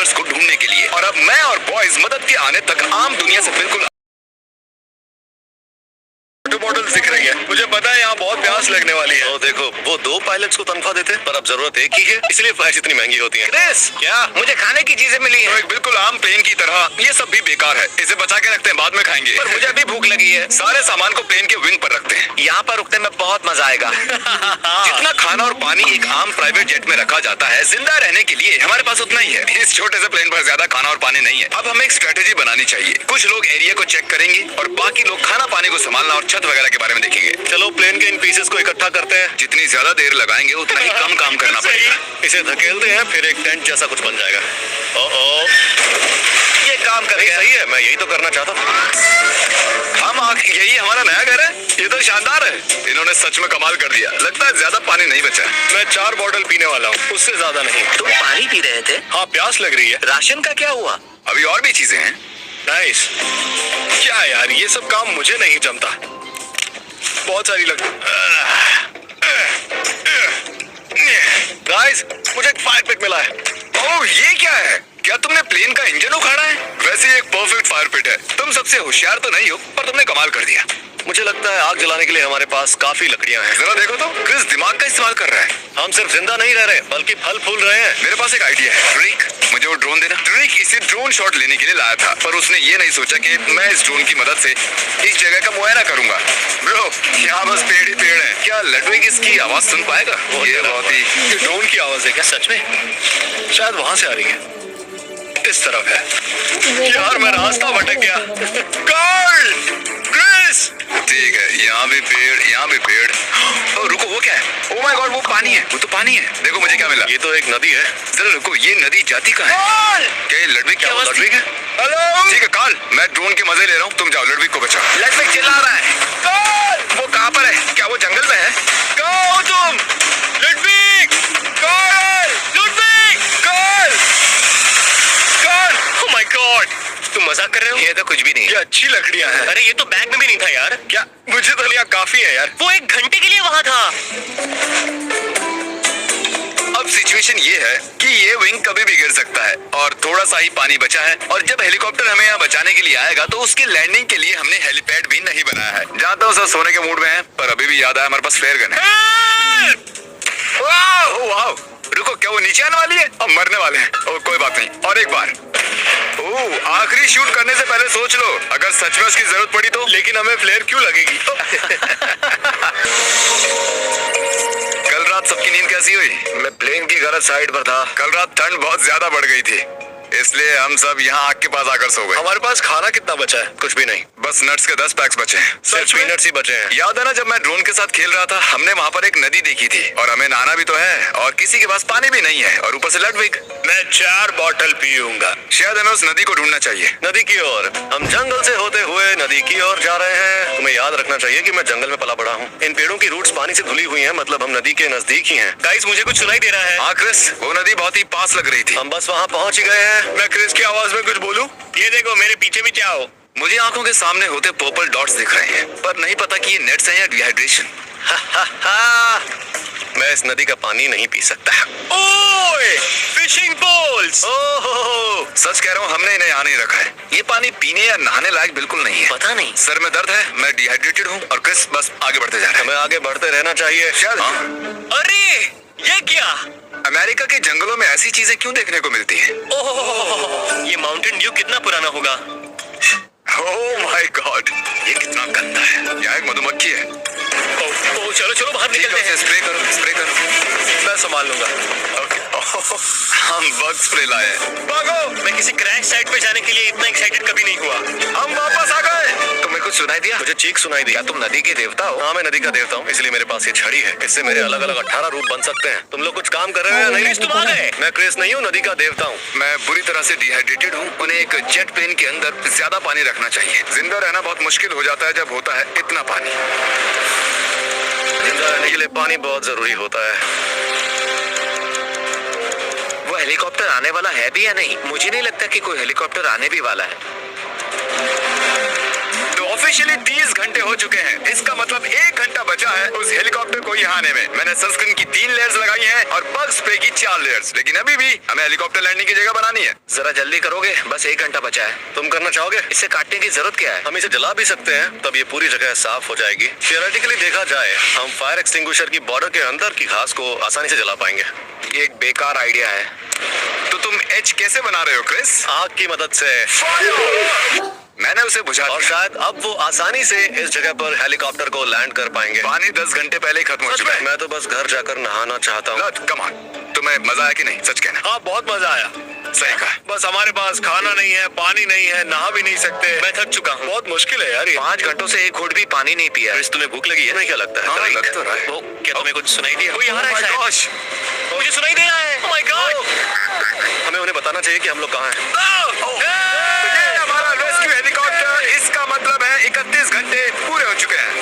Survivors को ढूंढने के लिए। और अब मैं और बॉयज मदद के आने तक आम दुनिया से बिल्कुल बॉटल दिख रही है। मुझे पता है यहाँ बहुत प्यास लगने वाली है। तो देखो, वो 2 पायलट्स को तनख्वाह देते, पर अब जरूरत एक ही है, इसलिए फ्लाइट्स इतनी महंगी होती हैं। क्रिस, क्या? मुझे खाने की चीजें मिली हैं। तो एक बिल्कुल आम प्लेन की तरह ये सब भी बेकार है। इसे बचा के रखते हैं, बाद में खाएंगे। पर मुझे अभी भूख लगी है। सारे सामान को प्लेन के विंग पर रखते हैं। यहाँ पर रुकने में बहुत मजा आएगा। जितना खाना और पानी एक आम प्राइवेट जेट में रखा जाता है, जिंदा रहने के लिए हमारे पास उतना ही है। इस छोटे से प्लेन पर ज्यादा खाना और पानी नहीं है। अब हमें एक स्ट्रेटेजी बनानी चाहिए। कुछ लोग एरिया को चेक करेंगे और बाकी लोग खाना पानी को संभालना और छत वगैरह के बारे में देखेंगे। चलो प्लेन के इन पीसेस को इकट्ठा करते हैं। जितनी ज्यादा देर लगाएंगे उतना ही कम काम करना पड़ेगा। इसे धकेलते हैं, फिर एक टेंट जैसा कुछ बन जाएगा। ओह, ये काम करेगा। सही है, मैं यही तो करना चाहता था। यही हमारा नया घर है। ये तो शानदार है। इन्होंने सच में कमाल कर दिया। लगता है ज्यादा पानी नहीं बचा। मैं 4 बॉटल पीने वाला हूँ, उससे ज्यादा नहीं। तुम पानी पी रहे थे? हाँ, प्यास लग रही है। राशन का क्या हुआ? अभी और भी चीजें हैं। नाइस। क्या यार, ये सब काम मुझे नहीं जमता। बहुत सारी गाइस, मुझे एक फायर पिट मिला है। ओह, ये क्या है? क्या तुमने प्लेन का इंजन उखाड़ा है? वैसे ये एक परफेक्ट फायर पिट है। तुम सबसे होशियार तो नहीं हो, पर तुमने कमाल कर दिया। मुझे लगता है आग जलाने के लिए हमारे पास काफी लकड़ियां हैं। जरा देखो तो, क्रिस दिमाग का इस्तेमाल कर रहा है। हम सिर्फ जिंदा नहीं रह रहे, बल्कि फल फूल रहे हैं। मेरे पास एक आइडिया है। ड्रेक, मुझे वो ड्रोन देना। ड्रेक इसे ड्रोन शॉट लेने के लिए लाया था, पर उसने ये नहीं सोचा कि मैं इस ड्रोन की मदद से इस जगह का मुआयना करूंगा। ब्रो, यहाँ बस पेड़ ही पेड़ है। क्या लडविग इसकी आवाज सुन पाएगा? ये बहुत ही ड्रोन की आवाज है क्या? सच में? शायद वहां से आ रही है। इस तरफ है। यार, मैं रास्ता भटक गया। कार्ल! क्रिस! ठीक है, यहाँ भी पेड़, यहाँ भी पेड़। ओ, रुको, वो क्या है? ओ माय गॉड, वो पानी है। वो तो पानी है। देखो मुझे क्या मिला। ये तो एक नदी है। जरा रुको, ये नदी जाती कहाँ है? क्या ये लडविग की आवाज? लडविग है? हेलो! ठीक है कार्ल, मैं ड्रोन के मजे ले रहा हूँ। तुम जाओ, लडविग को बचाओ। लड़विग चिल्ला रहा है। कार्ल! वो कहाँ पर है? क्या वो जंगल में है? कहाँ हो तुम? Ludwig! Karl! Ludwig! Karl! Karl! Oh my God! तुम मजाक कर रहे हो? ये तो कुछ भी नहीं ये है। अच्छी लकड़ियां हैं। अरे ये तो बैग में भी नहीं था यार। क्या? मुझे तो लिया काफी है यार। वो 1 घंटे के लिए वहाँ था। अब सिचुएशन ये है कि ये विंग कभी भी गिर सकता है और थोड़ा सा ही पानी बचा है। और जब हेलीकॉप्टर हमें यहाँ बचाने के लिए आएगा तो उसकी लैंडिंग के लिए हमने हेलीपैड भी नहीं बनाया है। जानता हूँ सब सोने के मूड में है, पर अभी भी याद आया हमारे पास फ्लेयर गन है। वाह, रुको, क्या वो नीचे आने वाली है? अब मरने वाले हैं। ओ, कोई बात नहीं, और एक बार। ओह, आखिरी शूट करने से पहले सोच लो, अगर सच में उसकी जरूरत पड़ी तो। लेकिन हमें फ्लेयर क्यों लगेगी? कल रात सबकी नींद कैसी हुई? मैं प्लेन की गलत साइड पर था। कल रात ठंड बहुत ज्यादा बढ़ गई थी, इसलिए हम सब यहाँ आग के पास आकर सो गए। हमारे पास खाना कितना बचा है? कुछ भी नहीं, बस नट्स के 10 पैक्स बचे हैं। सिर्फ पीनट्स ही बचे हैं। याद है ना, जब मैं ड्रोन के साथ खेल रहा था, हमने वहाँ पर एक नदी देखी थी और हमें नहाना भी तो है और किसी के पास पानी भी नहीं है और ऊपर से लडविग। मैं 4 बॉटल पीऊंगा। शायद हमें उस नदी को ढूंढना चाहिए। नदी की ओर। हम जंगल से होते हुए नदी की ओर जा रहे हैं। तुम्हें याद रखना चाहिए कि मैं जंगल में पला बड़ा हूँ। इन पेड़ों की रूट्स पानी से धुली हुई हैं, मतलब हम नदी के नजदीक ही हैं। गाइस, मुझे कुछ सुनाई दे रहा है। हाँ क्रिस, वो नदी बहुत ही पास लग रही थी। हम बस वहाँ पहुँच ही गए हैं। मैं क्रिस की आवाज में कुछ बोलूं? ये देखो, मेरे पीछे भी जाओ। मुझे आंखों के सामने होते पर्पल डॉट्स दिख रहे हैं, पर नहीं पता कि ये नेट्स हैं या डिहाइड्रेशन। मैं इस नदी का पानी नहीं पी सकता। ओए, फिशिंग पोल्स! ओह, सच कह रहा हूँ, हमने इन्हें यहाँ नहीं रखा है। ये पानी पीने या नहाने लायक बिल्कुल नहीं है। पता नहीं। सर में दर्द है, मैं डिहाइड्रेटेड हूँ और क्रिस बस आगे बढ़ते जा रहे हैं। हमें आगे बढ़ते रहना चाहिए। शायद। अरे, ये क्या? अमेरिका के जंगलों में ऐसी चीजें क्यों देखने को मिलती हैं? ओह, ये माउंटेन ड्यू कितना पुराना होगा? ओह माय गॉड, ये कितना गंदा है। यहाँ एक मधुमक्खी है। ओ, चलो चलो बाहर निकलते हैं। स्प्रे करो, स्प्रे करो। मैं संभाल लूंगा। हम बग स्प्रे लाए हैं। भागो! मैं किसी क्रैश साइट पे जाने के लिए इतना एक्साइटेड कभी नहीं हुआ। हम वापस आ गए। तुम्हें कुछ सुनाई दिया? मुझे चीख सुनाई दी। क्या तुम नदी के देवता हो? हाँ, मैं नदी का देवता हूँ, इसलिए मेरे पास ये छड़ी है। इससे मेरे अलग अलग 18 रूप बन सकते हैं। तुम लोग कुछ काम कर रहे हो या नहीं? तुम आ गए। मैं क्रिस नहीं हूँ, नदी का देवता हूँ। मैं बुरी तरह से डिहाइड्रेटेड हूँ। उन्हें एक जेट प्लेन के अंदर ज्यादा पानी रखना चाहिए। जिंदा रहना बहुत मुश्किल हो जाता है जब होता है इतना पानी। जिंदा रहने के लिए पानी बहुत जरूरी होता है। वो हेलीकॉप्टर आने वाला है भी या नहीं? मुझे नहीं लगता कि कोई हेलीकॉप्टर आने भी वाला है। ऑफिशियली 30 घंटे हो चुके हैं। इसका मतलब 1 घंटा बचा है उस हेलीकॉप्टर को यहाँ आने में। मैंने सनस्क्रीन की 3 लेयर्स लगाई हैं और बग स्प्रे की 4 लेयर्स, लेकिन अभी भी हमें हेलीकॉप्टर लैंडिंग की जगह बनानी है। जरा जल्दी करोगे, बस 1 घंटा बचा है। तुम करना चाहोगे? इसे काटने की जरूरत क्या है? हम इसे जला भी सकते हैं, तब ये पूरी जगह साफ हो जाएगी। थियोरेटिकली देखा जाए, हम फायर एक्सटिंग्विशर की बॉर्डर के अंदर की घास को आसानी से जला पाएंगे। ये एक बेकार आइडिया है। तो तुम एच कैसे बना रहे हो क्रिस? आग की मदद से। मैंने उसे बुझा और दिया। शायद अब वो आसानी से इस जगह पर हेलीकॉप्टर को लैंड कर पाएंगे। पानी 10 घंटे पहले ही खत्म हो सच चुका में? है। मैं तो बस घर जाकर नहाना चाहता हूँ। कम ऑन, तुम्हें मजा आया कि नहीं? सच कहना। हाँ, बहुत मजा आया। सही कहा। बस हमारे पास खाना नहीं है, पानी नहीं है, नहा भी नहीं सकते। मैं थक चुका हूँ। बहुत मुश्किल है यार ये। 5 घंटों से एक घूट भी पानी नहीं पिया। क्रिस, तुम्हें भूख लगी है? तुम्हें क्या लगता है? हाँ, राइट? लग तो रहा है। वो क्या तुम्हें कुछ सुनाई दिया? कोई आ रहा है शायद। gosh! मुझे सुनाई दे रहा है। Oh my God! हमें उन्हें बताना चाहिए कि हम लोग कहाँ हैं। ये हमारा रेस्क्यू हेलीकॉप्टर। इसका मतलब है 31 घंटे पूरे हो चुके हैं।